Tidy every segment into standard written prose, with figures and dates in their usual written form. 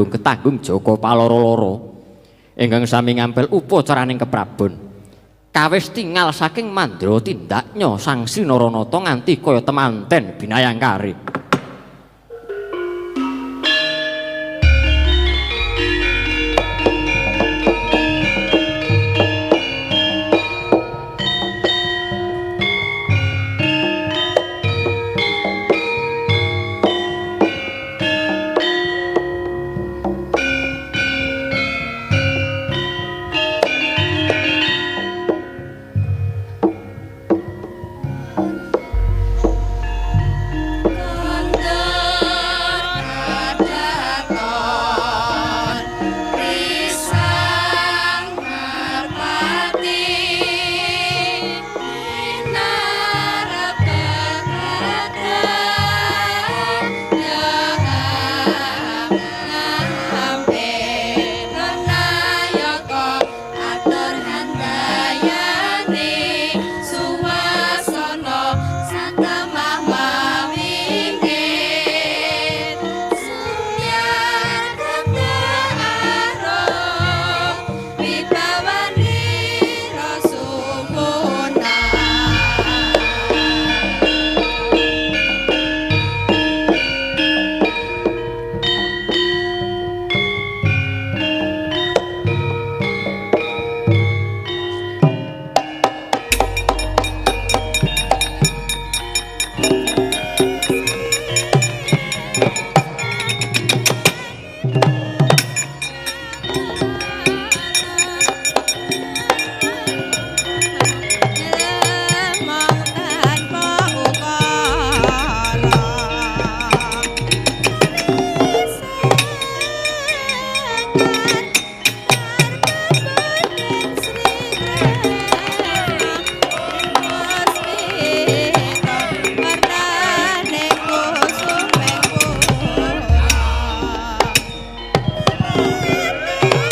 Agung Ketanggung Joko paloro-loro ingkang sami ngampil upacaraning keprabon kawis tingal saking mandra tindaknya Sang Sinaranata nganti kaya temanten binayangkari.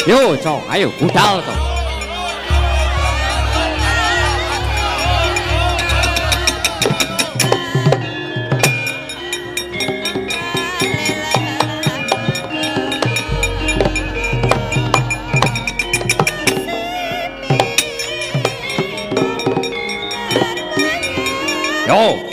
Yo, Cong, ayo budal to. Yo.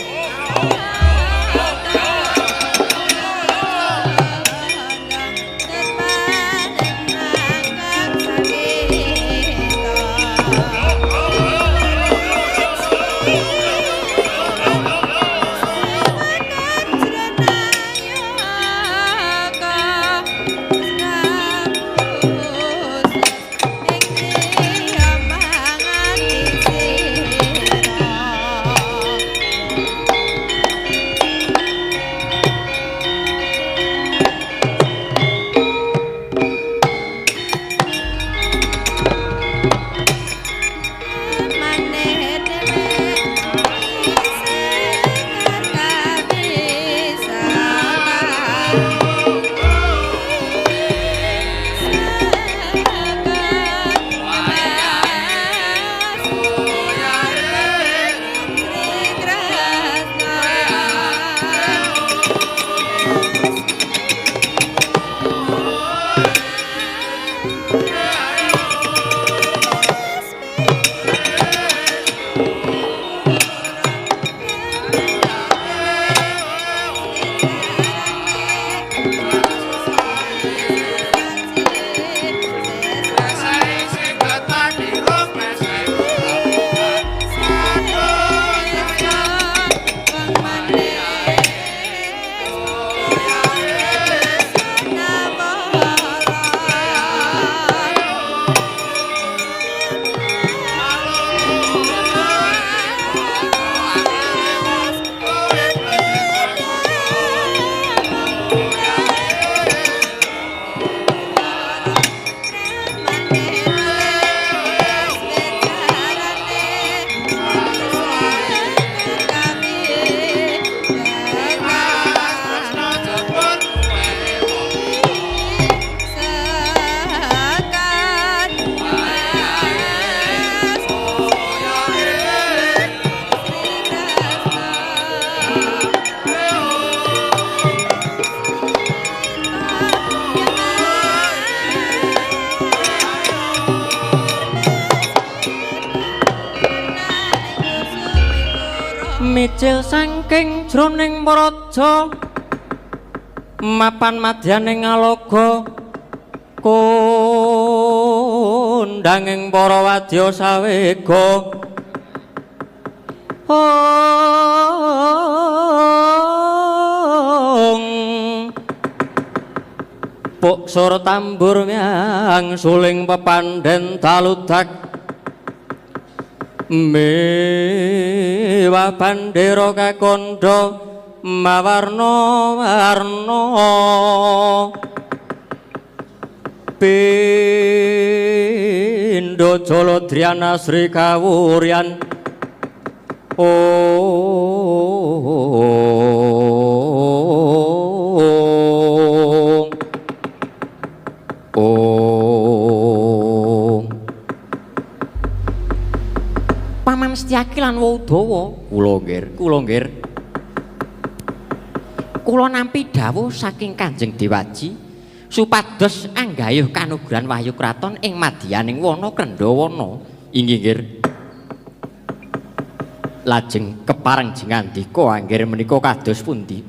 micil saking jroning praja mapan madyaning alaga kondanging para wadya sawega puk sur tambur miang suling pepandhen taludak mewa bandera kakandha mawarna-warna pindha Jaladryana Sri Kawuryan Paman Setyaki lan Udawa kula nggih kula nampi dawuh saking Kanjeng Dewaji supados anggayuh kanugrahan wahyu kraton ing madyaning wana Kendhawana inggih nggih lajeng kepareng jengandika angger menika kados pundi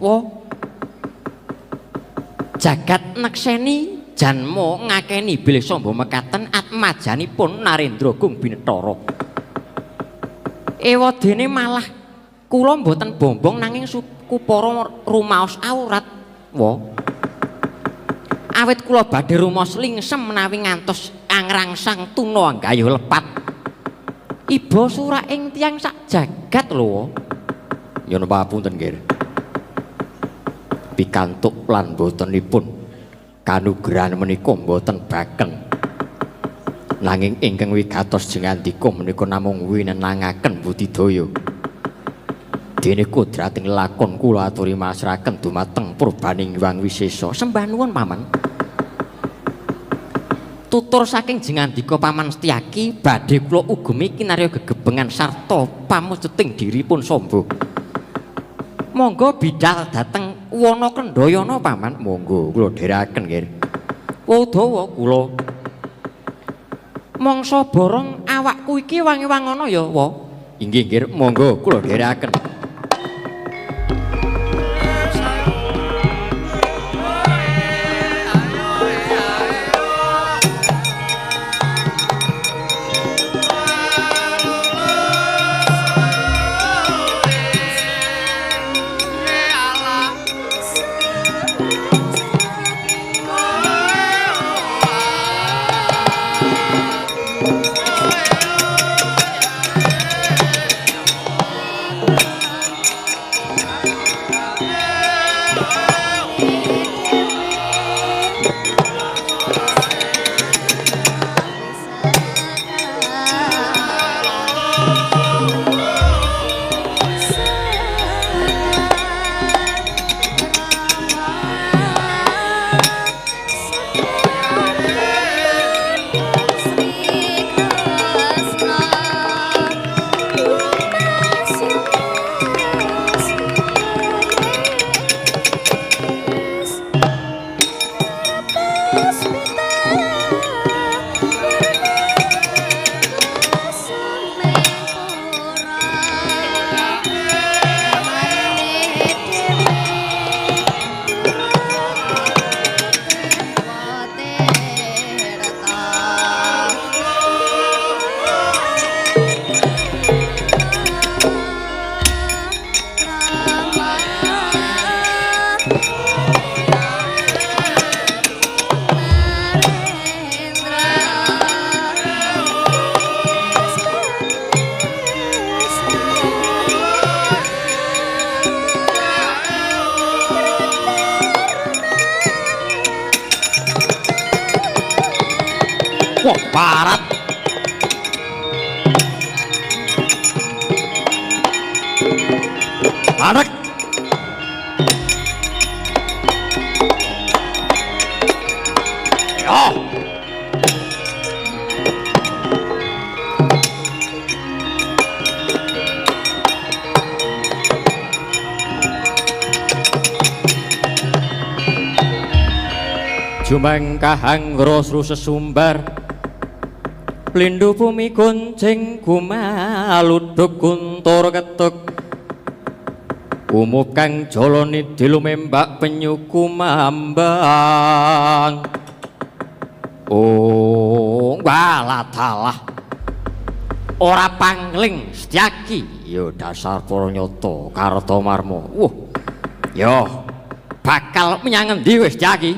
jagat nekseni janma ngakeni bilih samba mekaten atmajanipun Narendra Gung Binetara ewadene malah kula mboten bombong nanging kupara rumaos awrat awit kula badhe rumaos lingsem menawi ngantos angrangsang tuna anggayuh lepat iba surak ing tiyang sak jagat lho nyuwun papunten nggih pikantuk lan botenipun kanugrahan menika mboten baken nanging ingkang wigatos jengandika menika namung winenangaken budidaya dene kodrating lakon kula aturi masraken dumateng Purbaning Hyang Wisesa sembah nuwun paman tutur saking jengandika Paman Setyaki badhe kula ugemi kinarya gegebengan sarta pamustuting diripun samba monggo bidhal dhateng wana Kendhayana paman monggo kula dherekaken nggih Udawa kula mangsa borong awakku iki wangi-wangana ya inggih nggih monggo kula dherekaken Barat anak Jumangkahang rosru sesumbar Lindhu bumi gonceng gumaludhuk guntur ketuk Umup kang joloni dilumembak penyuku mambang. Oh, waladalah. Ora pangling Setyaki. Yo dasar para nyata Kartamarma. Yo bakal menyang endi wis Setyaki?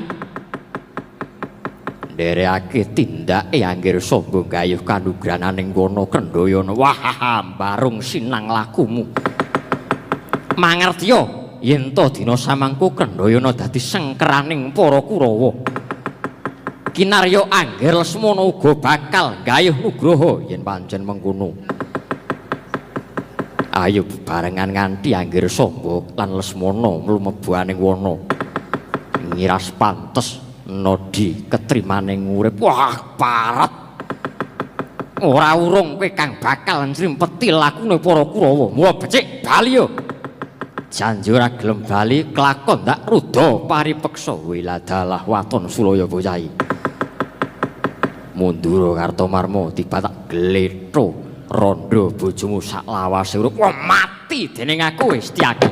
Nderekake tindake anggere sombong gayuh kanugrananing wana Kendhayana. Wah, barung sinang lakumu. Mangertiya yen to dina samangko Kendhayana dadi sengkeraning para Kurawa. Kinarya Angger Lesmana uga bakal gayuh nugraha yen pancen mengkono. Ayo bebarengan nganti Angger Samba lan Lesmana mlumebu aning wana. Ngiras pantes nodi ketrimaning urip. Wah, parat. Ora urung kowe kang bakal nrimpeti lakune para Kurawa. Muwa becik bali yo. Janji ora gelem bali kelakon ndak ruda paripeksa. Wiladalah waton Sulaya Boyahi. Mundur Kartamarma tiba tak gletho rondo bojomu sak lawase urip. Wah, mati dening aku wis Setyaki.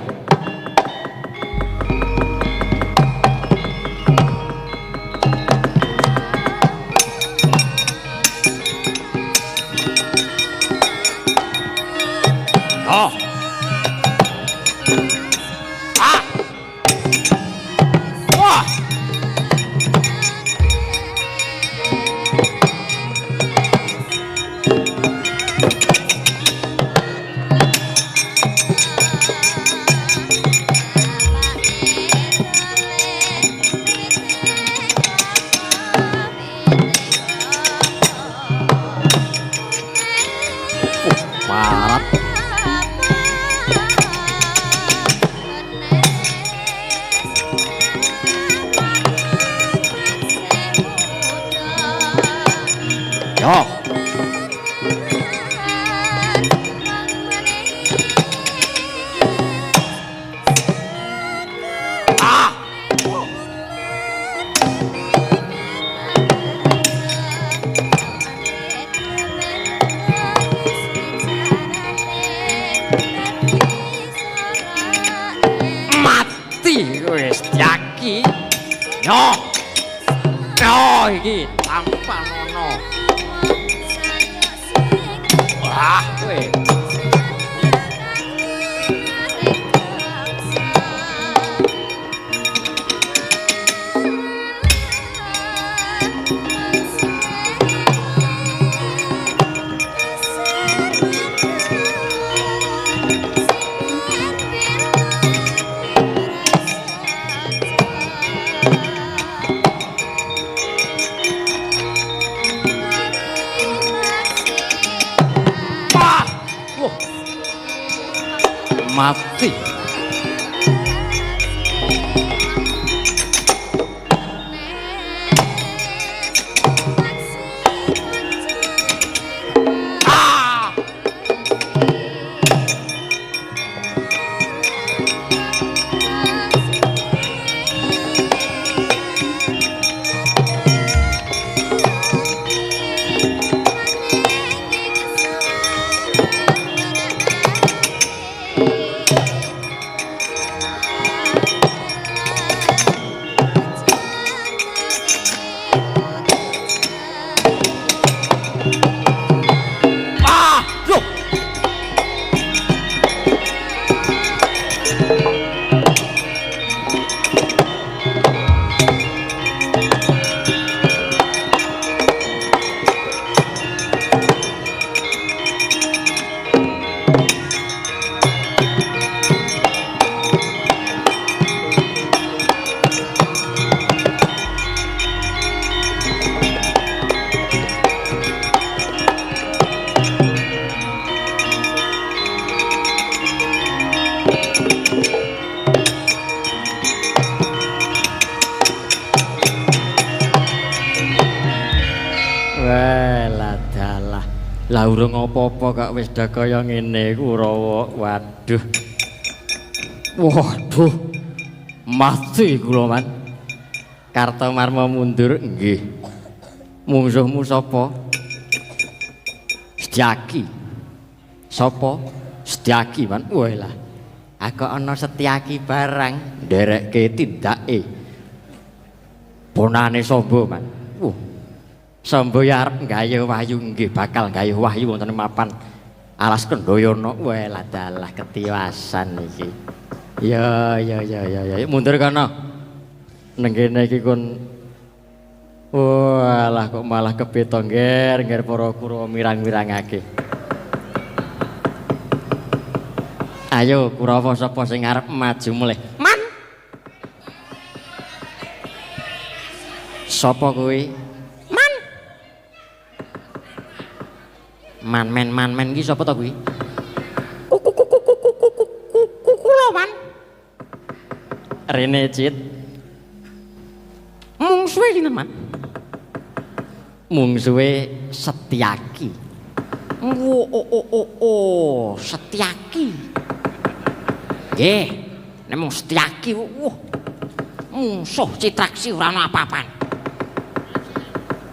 Oh. Ah. Wah. Parat. Yo. Ah. Mati wis Setyaki. Yo. Yo iki tampan ono. Wah, kowe. Mati. Ah. Lah urung apa-apa kok wis dak kaya ngene Kurawa. Waduh. Waduh. Mati kula man. Kartamarma mundur nggih. Mungsuhmu sapa? Setyaki. Sapa? Setyaki man. Wah lah. Aku ana Setyaki barang nderekke tindake. Ponane Samba, Man. Samba ya arep nggayuh wahyu nggih bakal nggayuh wahyu wonten mapan alas Kendayana. Wah, ladalah ketiwasan iki. Ya. Mundur kana. Neng kene iki kon walah kok malah kebeta ngger para Kurawa mirang-mirangake. Ayo Kurawa sapa sing arep maju mulih? Man. Sapa kuwi? Man iki sapa to kuwi? Kula, Man. Rene Cit. Mungsuhe sinten, Man? Mungsuhe Setyaki. Setyaki. Nggih, nek mung Setyaki, mungsuh Citraksi ora ana apa-apan.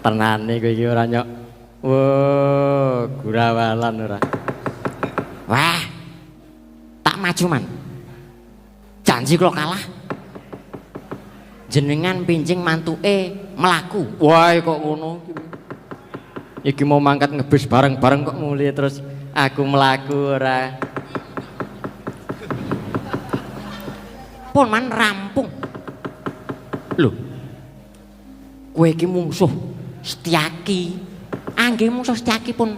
Tenane kowe iki ora nyok. Wah, gurawalan ora. Wah. Tak maju, Man. Janji kula kalah. Jenengan pinjing mantuke mlaku. Wah, kok ngono iki. Iki mau mangkat ngebis bareng-bareng kok muli terus aku mlaku ora. Pun Man rampung. Lho. Kowe iki mungsuh Setyaki. Anggih mungsuh Setyaki pun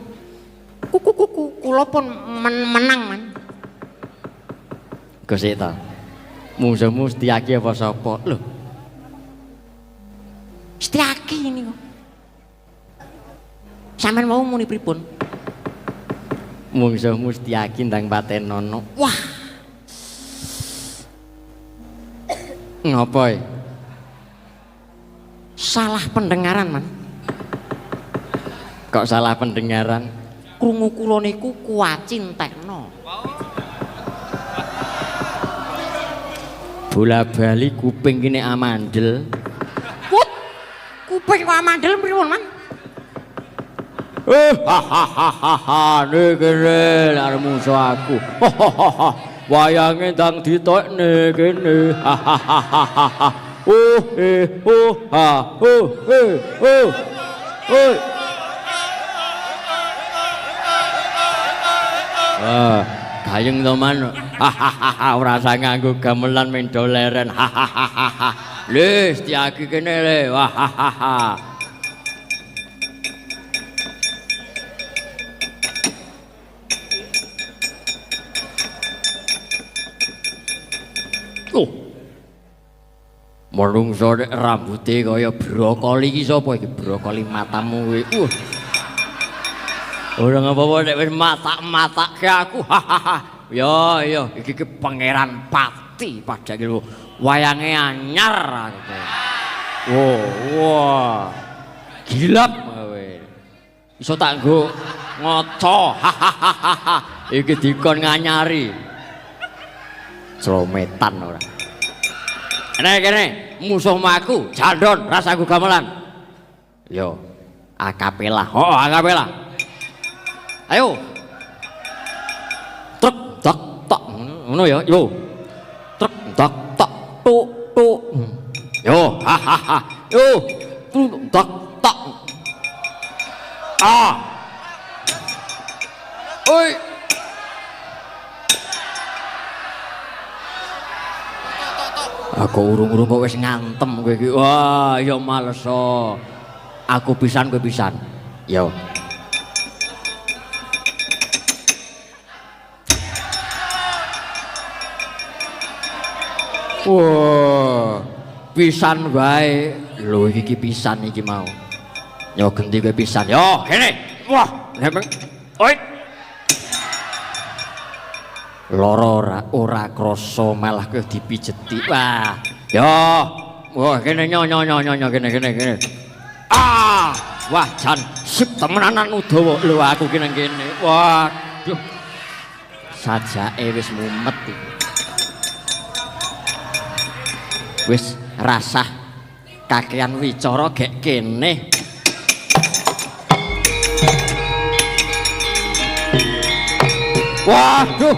kula pun menang, Man. Gosik ta. Mungsuhmu Setyaki apa sapa? Lho. Setyaki ini kok. Sampeyan mau muni pripun? Mungsuhmu Setyaki ndang patenono. Wah. Ngopo? Salah pendengaran, Man. Kok salah pendengaran? Krungu kula niku kuwacin tekno. Bola-bali kuping kene amandel. Put. Kuping kok amandel pripun, Man? Kene arep musuh aku. Wayange ndang ditokne kene. Gayeng to, Man. Ora usah nganggo gamelan mendo leren. Le, Setyaki kene le. Menungso rambuté kaya brokoli iki sapa iki? Brokoli matamu kuwi. Ora apa-apa nek wis matak-matakke aku. Ya, iki Pangeran Pati padake lho. Wayange anyar aku. Wah. Gilap kowe. Iso tak nggo ngaca. Iki dikon nganyari. Slometan ora. Kene musuhmu aku, Jandon, rasaku gamelan. Yo, akapela. Oh, akapela. Ayo. Truk tak tak ngono ya. Yo. Truk tak tak tuk tuk. Yo, Yo. Truk tak tak. Oi. Aku urung-urung kok wis ngantem kowe iki. Wah, ya males. Aku pisan kowe pisan. Yo. Wah, pisan wae. Lho iki pisan iki mau. Yo genti kowe pisan. Yo, kene. Wah, nemeng. Oi. Loro ora krasa malah kowe dipijeti. Wah. Yo. Wah, kene nyo kene. Wah, jan sip temenanan Udawa. Lho aku ki nang kene. Waduh. Sajake wis mumet iki. Wis rasah kakean wicara gek kene. Waduh.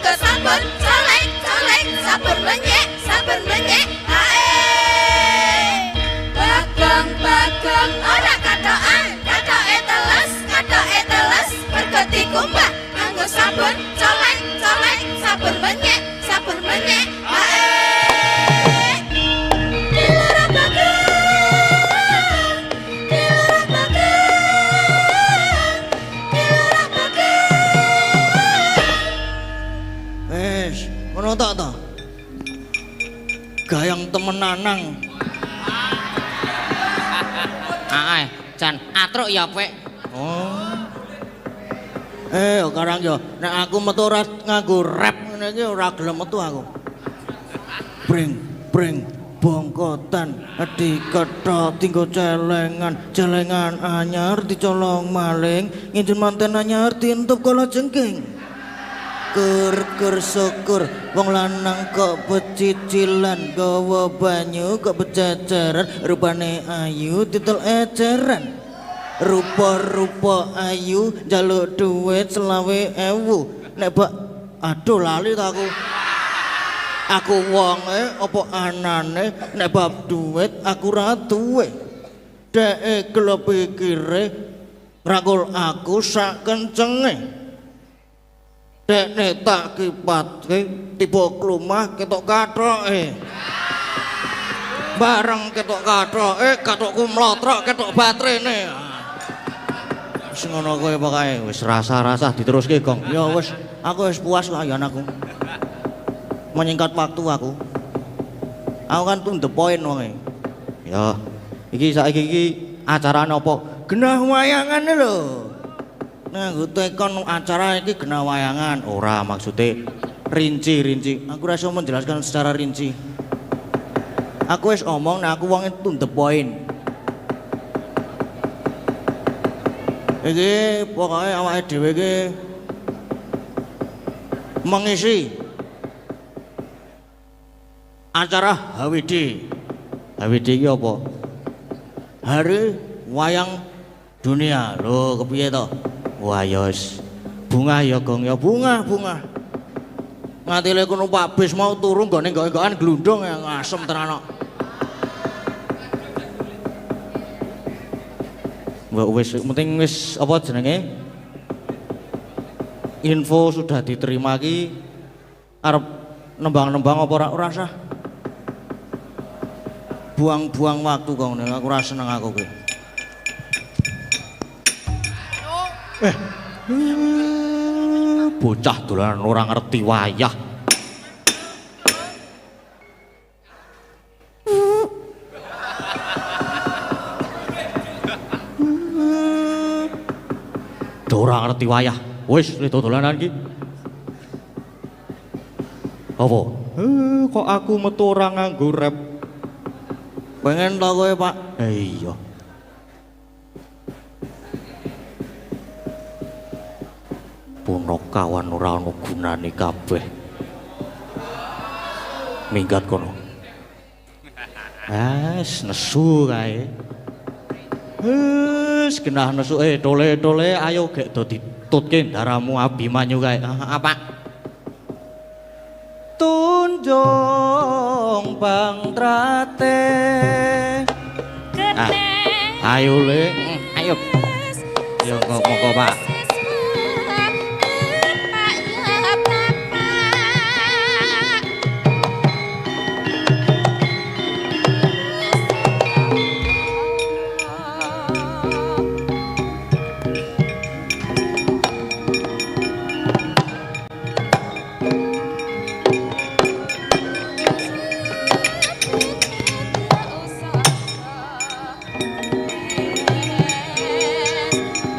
nganggo sabun colek colek sabun menyek hae bagong bagong ora katokan katoke teles mergo dikumbah nganggo sabun colek colek sabun menyek hae dilurah bagong wes ngono tok to gayang temenanang Jan atruk ya pek. oh sekarang yo nek aku metu ora nganggo rap ngene iki ora gelem metu aku bring bongkotan diketok tinggo celengan anyar dicolong maling nginjen manten anyar dientup kala jengking ker syukur wong lanang kok becicilan gawa banyu kok bejajaran rupane ayu titel eceran rupa-rupa ayu njaluk duit 20.000 nek bak aduh lali ta aku wonge apa anane nek bab duit aku ra duwe dhek kelep pikire ngrangkul aku sak kencenge dekne tak kipatke tiba klumah ketok kathoke bareng ketok kathoke kathokku mlotrok ketok batrene wis ngono kowe pokoke wis rasa-rasa diteruske Gong ya wis aku wis puas kok ya aku menyingkat waktu aku kan to the point wonge ya iki saiki iki acarane apa genah wayangan lho nah gue tekon acara ini kena wayangan ora maksudnya rinci aku rasa menjelaskan secara rinci aku wis omong nah aku wong to the point iki pokoknya awake dhewe iki mengisi acara HWD iki apa hari wayang dunia lho kepiye to wah yos bunga ya Gong ya bunga ngatile kono Pak Bis mau turu nggone enggo-enggoan glundung yang asem tenan kok mbak wis penting wis apa jenenge info sudah diterima ki arep nembang-nembang apa ora usah buang-buang waktu Gong aku ora seneng aku kuwi bocah dolanan orang ngerti wayah orang ngerti wayah wis dolanan iki apa kok aku metu ora nganggo rap pengen to kowe Pak iya kawan ora ana gunane kabeh minggat kono nesu kae genah nesu tole ayo gek do ditutke ndaramu Abimanyu kae apa tunjung bang trate ayo le ayo monggo Pak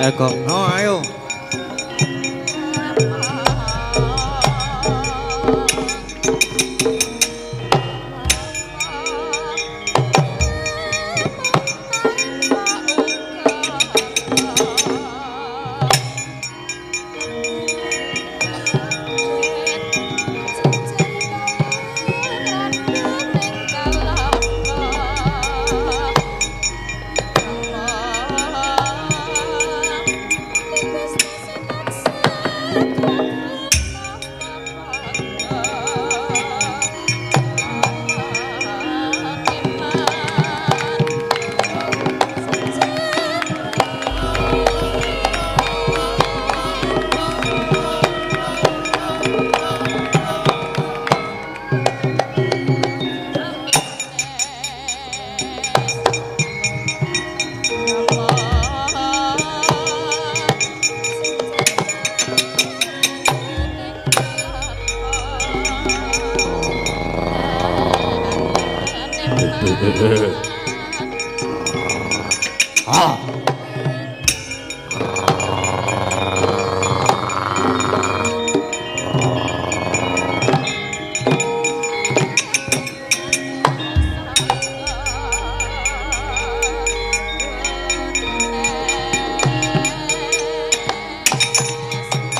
Eko. Oh, ayo.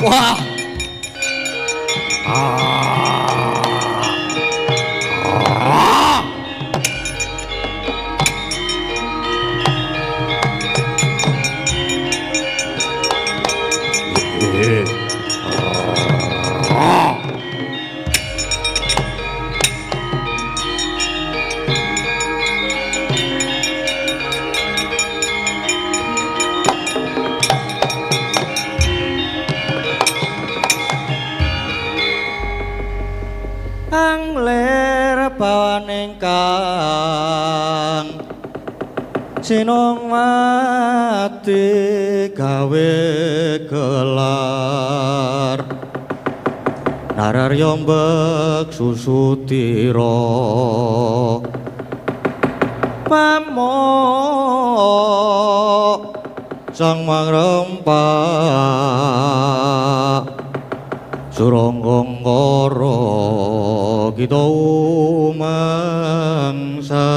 Wah. Angler bawaning kang sinong mati gawe gelar nararya mbek susutira pamok sang mangrempak Suranggangkara kita mangsa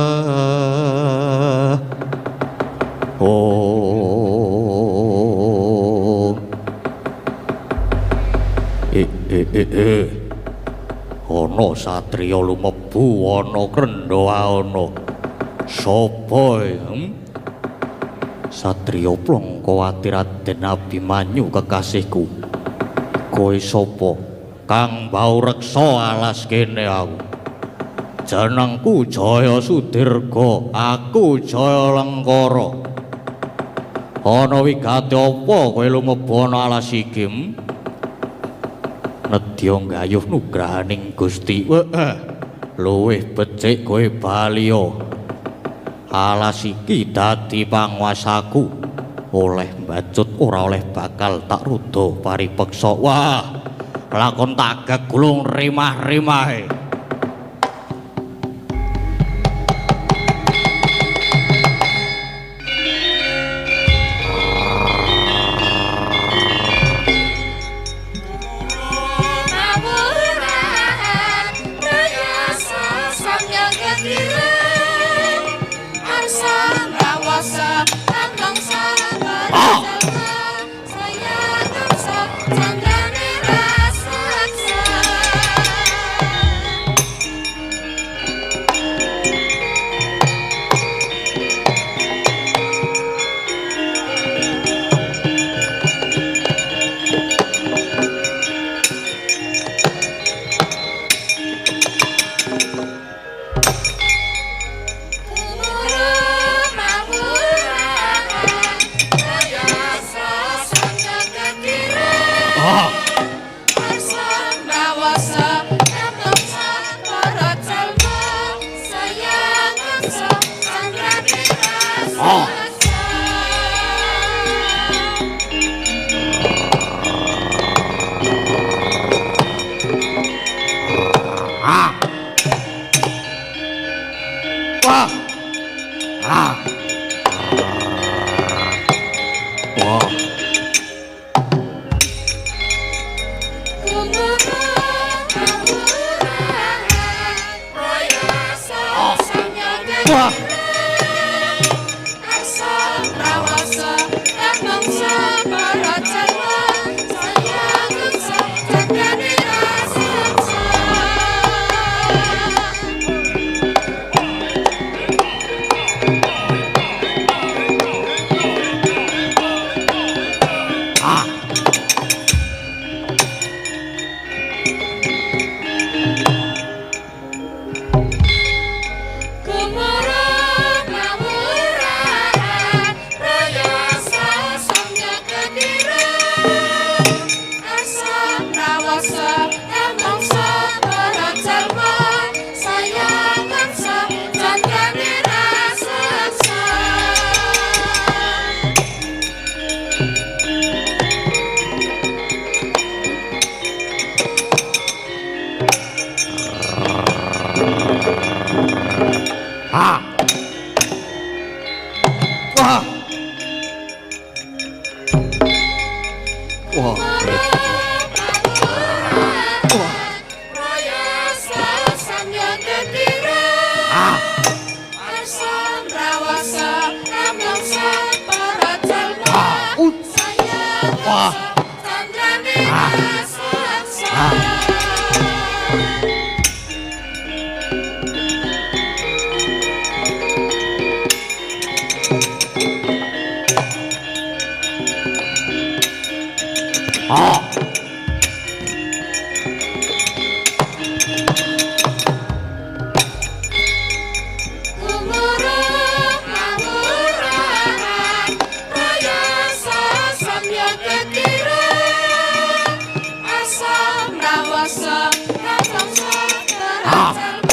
ana satriya lumebu ana krendha ana sapa satriya Plangkawati Raden Abimanyu kekasihku kowe sapa kang bau reksa alas kene aku jenengku Jaya Sudirga aku Jaya Lengkara ana wigati apa kowe lumebu ana alas iki nedya nggayuh nugrahaning Gusti luwih becik kowe baliya alas iki dadi panguwasaku oleh mbacut ora oleh bakal tak ruda paripeksa wah lakon tak gulung rimah-rimahe Arsa Bawasa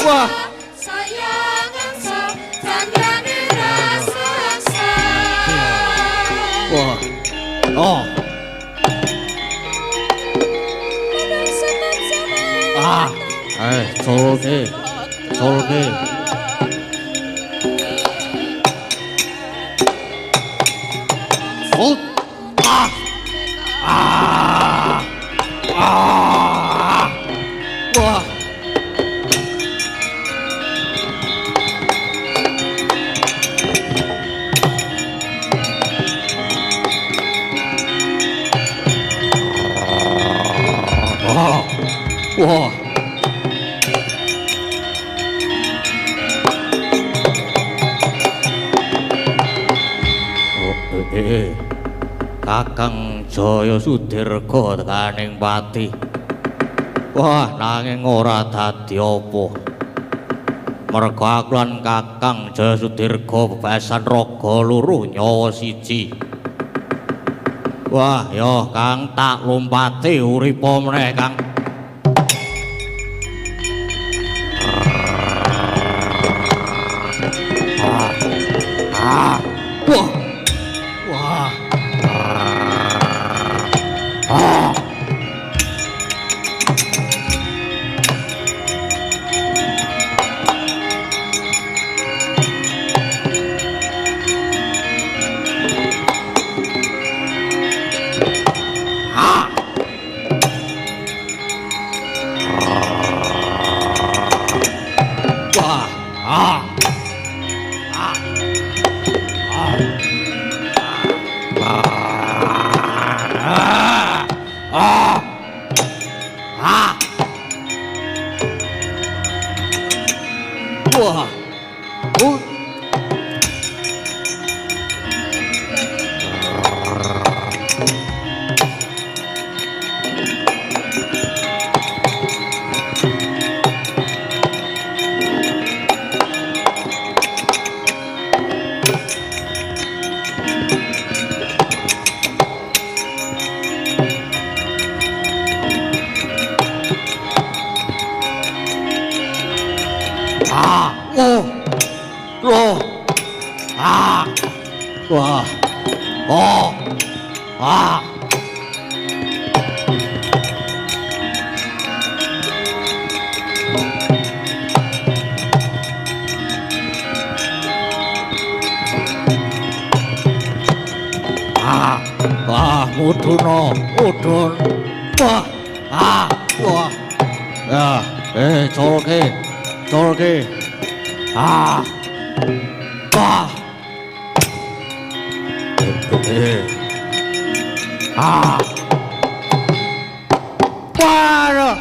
Wah. Sayang angsa janggane raseksa. Wah. Oh. Ah. Solke. Solke. Oh. Ah. Ah. Ah. Wah. Wah. Wah. Kakang Jaya Sudirga tekaning pati. Wah, nanging ora dadi apa. Merga aku lan Kakang Jaya Sudirga bebasan raga loro nyawa siji. Wah, ya Kang tak lompati uripa meneh, Kang. Wah. Wah. Wah. Loh. Wah. Oh. Wah, mudun. Wah. Wah. Ya, colke. Wah. Waduh.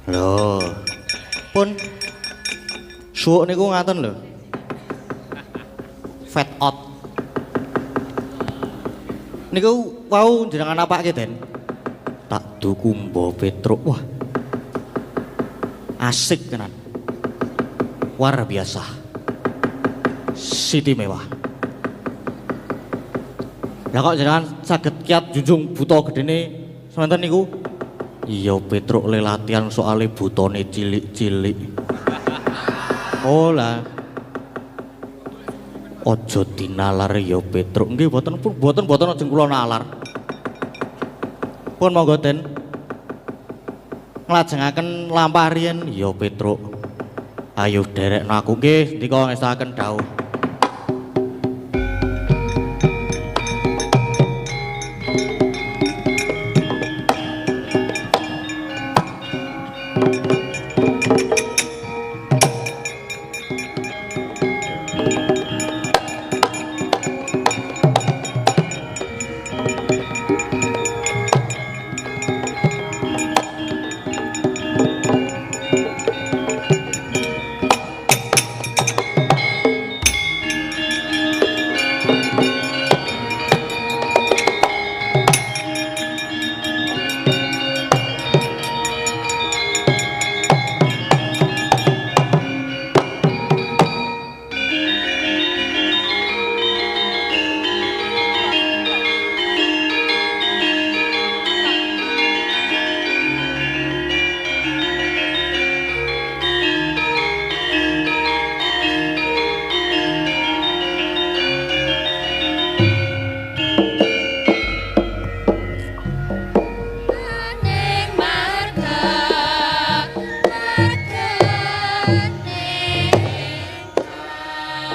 Loh. Pun suwuk niku ngaten lho. Fat out. Niku wau jenengan apake, Den? Tak duku Mbah Petruk. Wah. Asik tenan. Luar biasa. Siti mewah. Ya kok jenengan saged kiat junjung buta gedene semanten niku? Iya Petruk le latihan soale butane cilik-cilik. Oh lah. Aja dinalar ya Petruk. Nggih boten ajeng kula nalar. Pun monggo Den. Nglajengaken lampah riyen ya Petruk. Ayo derekno aku nggih ndika ngestaken dawuh.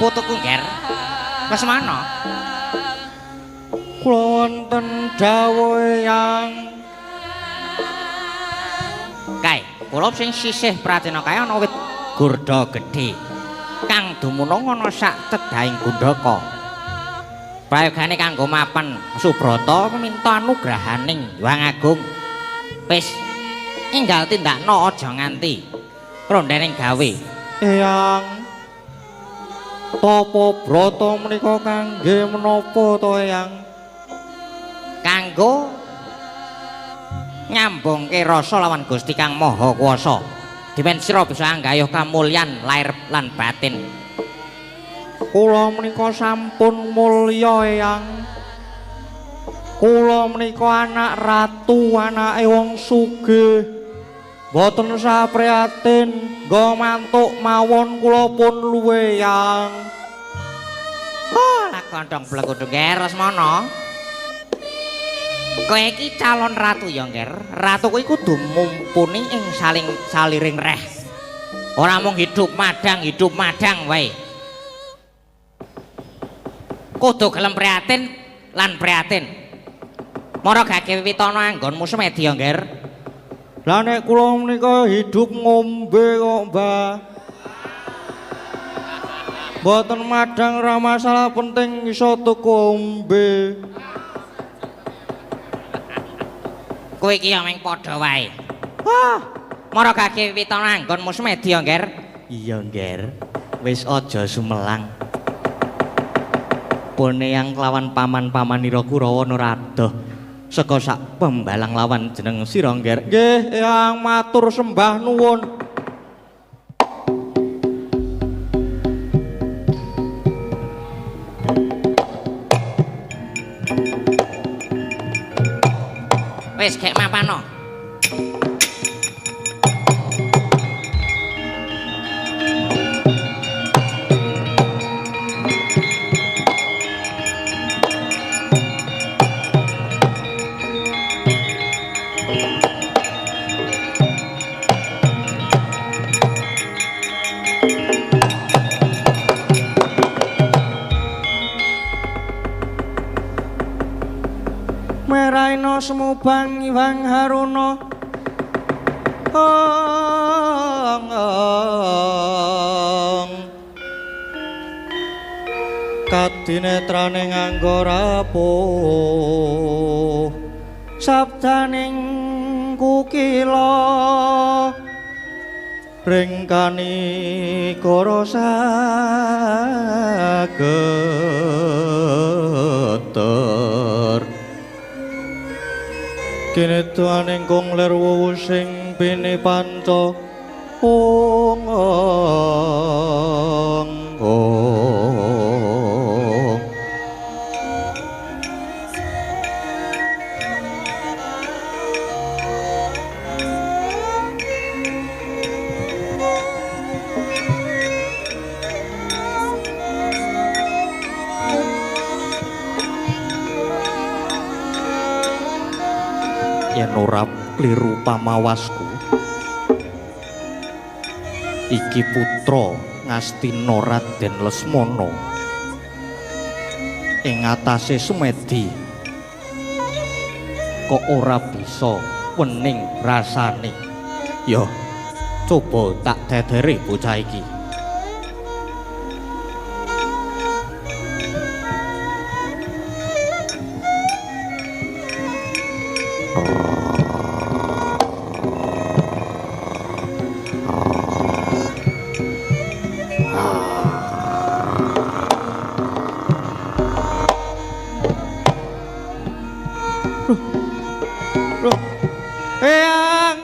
putuku, Nger. Wes mana? Kula wonten dawuh Eyang. Kae, kula sing sisih Pratina kae ana wit gurda gedhe kang dumunung ana sak cedhahing Gundaka. Prayogane kanggo mapan Subrata minta anugrahaning Hyang Agung. Wis enggal tindakno aja nganti rondening gawe. Eyang. Tapa brata menika kangge menapa to Eyang? Kanggo nyambungke rasa lawan Gusti Kang Maha Kuwasa. Dimen sira bisa anggayuh kamulyan lair lan batin. Kula menika sampun mulya Eyang. Kula menika anak ratu, anake wong sugih. Mboten sapriyatin nggo mantuk mawon kula pun luwe Eyang. Oh, lah kondhong blekudu Nger Lesmana. Kowe iki calon ratu ya, Nger. Ratu kuwi kudu mumpuni ing saliring reh. Ora mung hidup madang wae. Kudu gelem prihatin lan prihatin. Mara gage wiwitana anggonmu semedi ya, Nger. Lah nek kula menika hidup ngombe kok, Mbah. Mboten madang ra masalah penting iso tuku ombe. Kowe iki ya meng padha wae. Wah, mara gage wiwitana anggonmu semedi ya, Nger. Iya, Nger. Wis aja sumelang. Pone yang lawan paman-pamanira Kurawa Nurada saka sak pembalang lawan jeneng sira, Nger. Nggih, Eyang matur sembah nuwun. Wis gek mapano. Meraina semubang Hyang Haruna. Kadinetrane nganggo rapuh, sabdaning kukila ringkani kara sageter. Kene tuaning kong ler wuwu sing bini panca ong. Yen ora kliru pamawasku, iki putra Ngastina Raden Lesmana ing atase Sumedi kok ora bisa wening rasane. Ya coba tak dederi bocah iki. Eyang.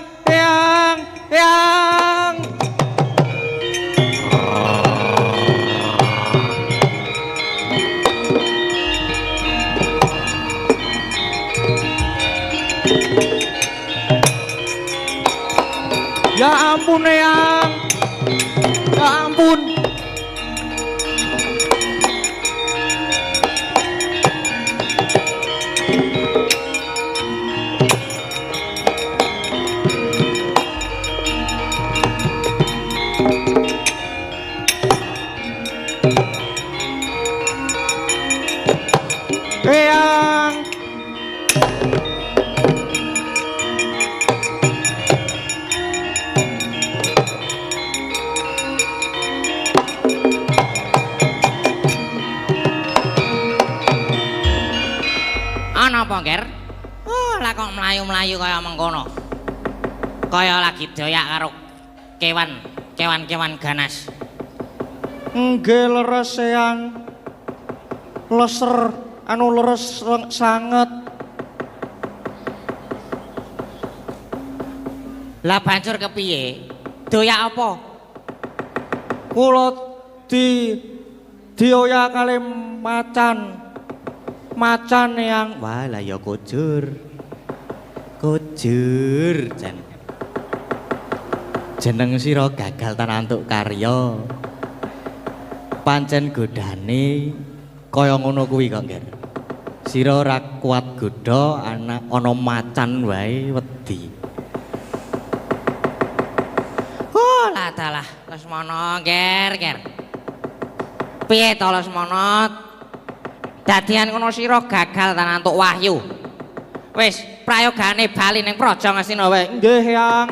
Ya ampun, Eyang. Ya ampun. Ger? Oh, lah kok mlayu-mlayu kaya mengkono. Kaya lagi doyak karo kewan ganas. Nggih leres Eyang. Leser anu leres sanget. Lah banjur kepiye? Doyak apa? Kula dioyak kali macan yang wah lah ya kujur jan jeneng sira gagal tanantuk karya pancen godane kaya ngono kuwi kok Ger sira ora kuat godha ana macan wae wedi. Oh lah dalah Lesmana Ger. Piye to Lesmana? Dadian ngono sira gagal tanantuk wahyu. Wis prayogane bali ning Praja Ngastina wae. Nggih Yang.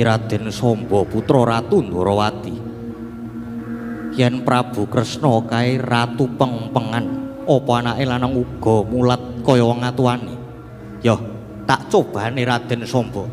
Raden Samba putra Ratu Ndwarawati yen Prabu Kresna kae ratu pengpengan apa anake lanang uga mulat kaya wong atuwane ya tak cobane Raden Samba.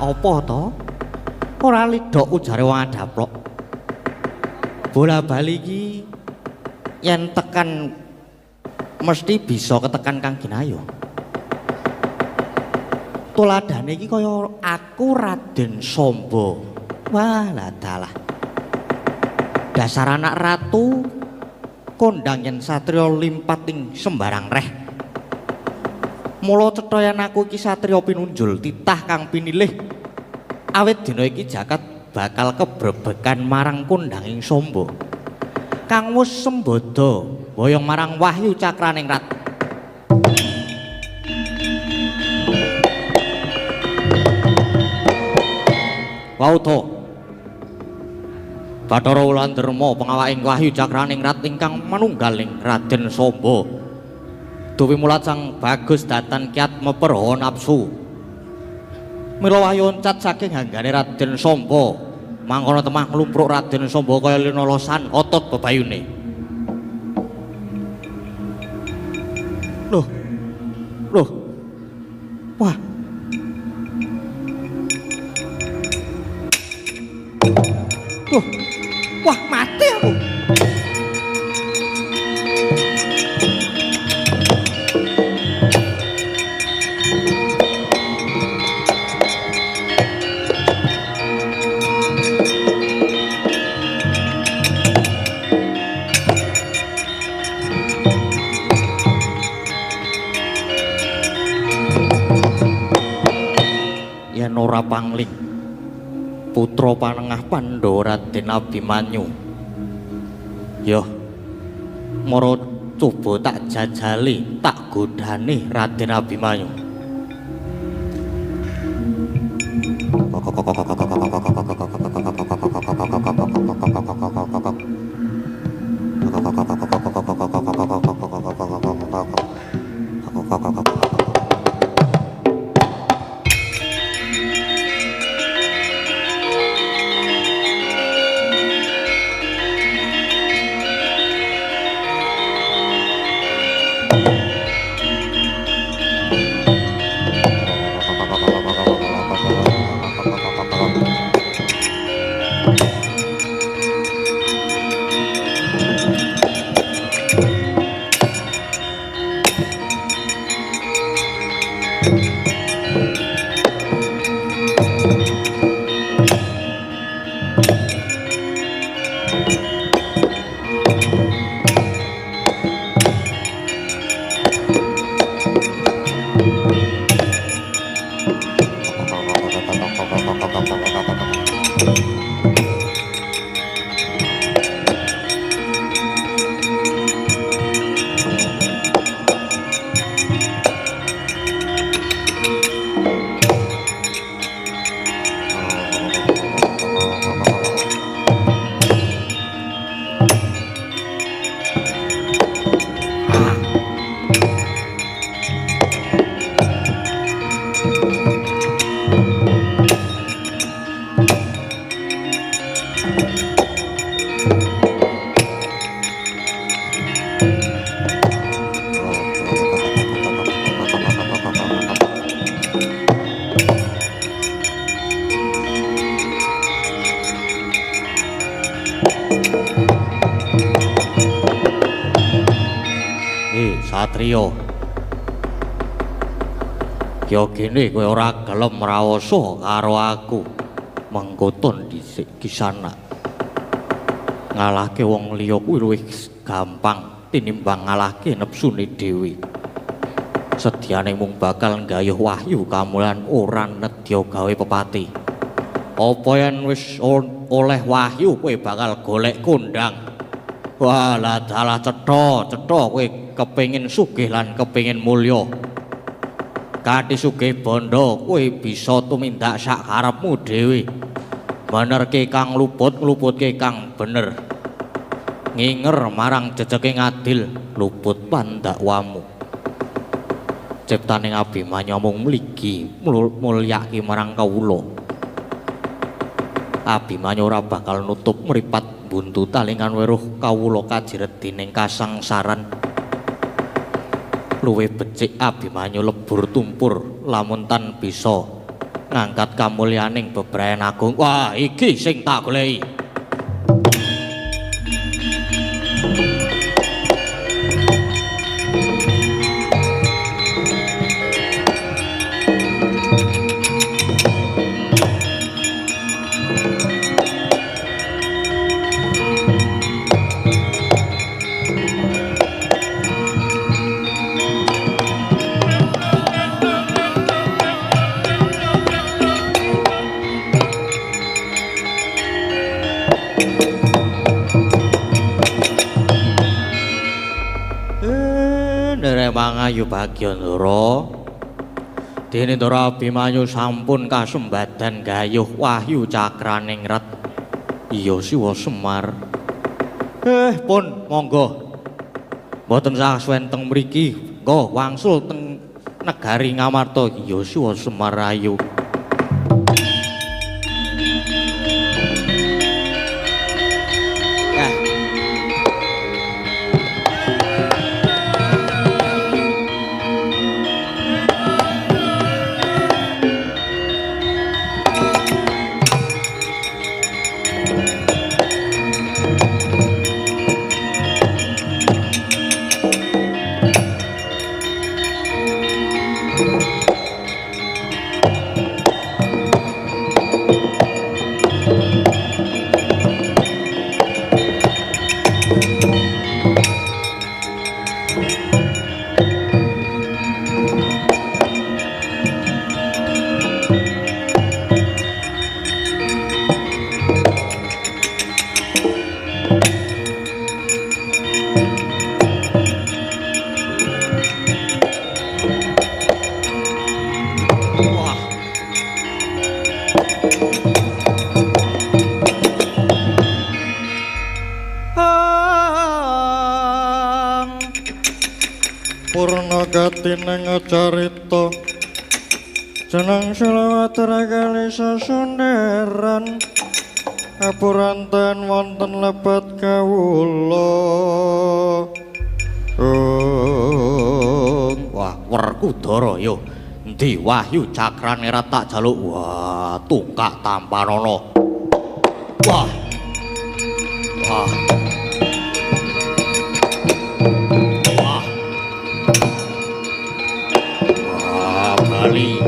Apa to? Ora lidok ujare wong adaplok. Bola bali iki yen tekan mesti bisa ketekan Kang Ginayo. Tuladane iki kaya aku Raden Samba. Walah dalah. Dasar anak ratu kondang yen satriya limpat ing sembarang reh. Mula cetha aku iki satriya pinunjul titah kang pinilih. Awit dina iki jagat bakal kebrebekan marang kondanging Samba. Kang wis sembada boyong marang wahyu cakraning rat. Wauta. Bathara Wulandharma pengawaking wahyu cakraning rat ingkang manunggaling Raden Samba. Duwi mulat sang bagus datan kiat meperho nafsu. Mila wahyu oncat saking hanggane Raden Samba mangkono temah nglumpruk Raden Samba kaya linolosan otot bebayune. Loh. Wah. Loh. Wah, mati aku. ora pangling putra panengah Pandhawa Raden Abimanyu. Yo mara coba tak jajali tak godhane Raden Abimanyu. Satrio, kaya gini kowe ora gelem raoso karo aku. Mengkoton dhisik Kisana. Ngalahke wong liya kuwi luwih gampang tinimbang ngalahke nepsune dhewe. Sediane mung bakal nggayuh wahyu kamulan ora nedya gawe pepati. Apa yen wis oleh wahyu kowe bakal golek kondang. Wah, lah dalah cetha kowe kepengin sugih lan kepengin mulya. Kathi sugih bondo kowe bisa tumindak sak karepmu dhewe. Benerke kang luput, ngluputke kang bener. Nginger marang jejeke ngadil, luput pandakwamu. Ciptaning Abimanyu mung mligi mulyake marang kawula. Abimanyu ora bakal nutup mripat buntu talingan weruh kawula kajiret dening kasangsaran. Luwih becik Abimanyu lebur tumpur lamun tan bisa ngangkat kamulyaning bebrayan agung. Wah, iki sing tak goleki. Mangayu Bagyandara dene Ndara Abimanyu sampun kasembadan gayuh wahyu cakraning ret. Iya Siwa Semar. Pun monggo. Mboten sasuwen teng mriki, nggo wangsul teng negari Ngamarta. Iya Siwa Semar ayu. Purna gatining carita jeneng selawat ragali sasunderan apuranten wonten lebat kawula. Wah, Werkudara yo. Endi Wahyu Cakrane ra tak jaluk. Wah, tungkak tampanana. Wah. Wah. Wah. Wah, Bali.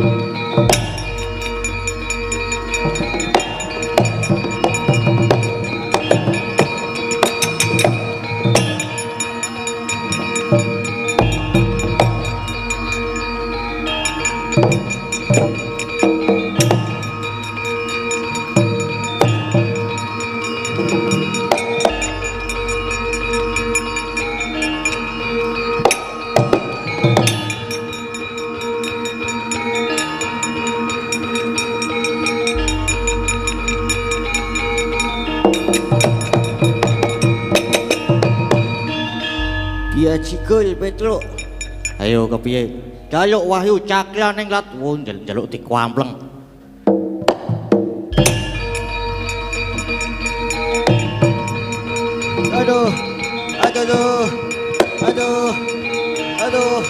Biar cikul Petruk. Ayo kepiye? Jaluk Wahyu Cakrane lat wong jaluk dikwampleng. Aduh. Aduh. Aduh. Aduh.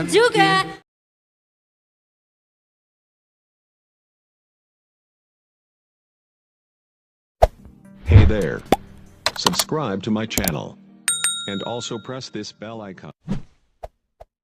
Juga Hey there. Subscribe to my channel. And also press this bell icon.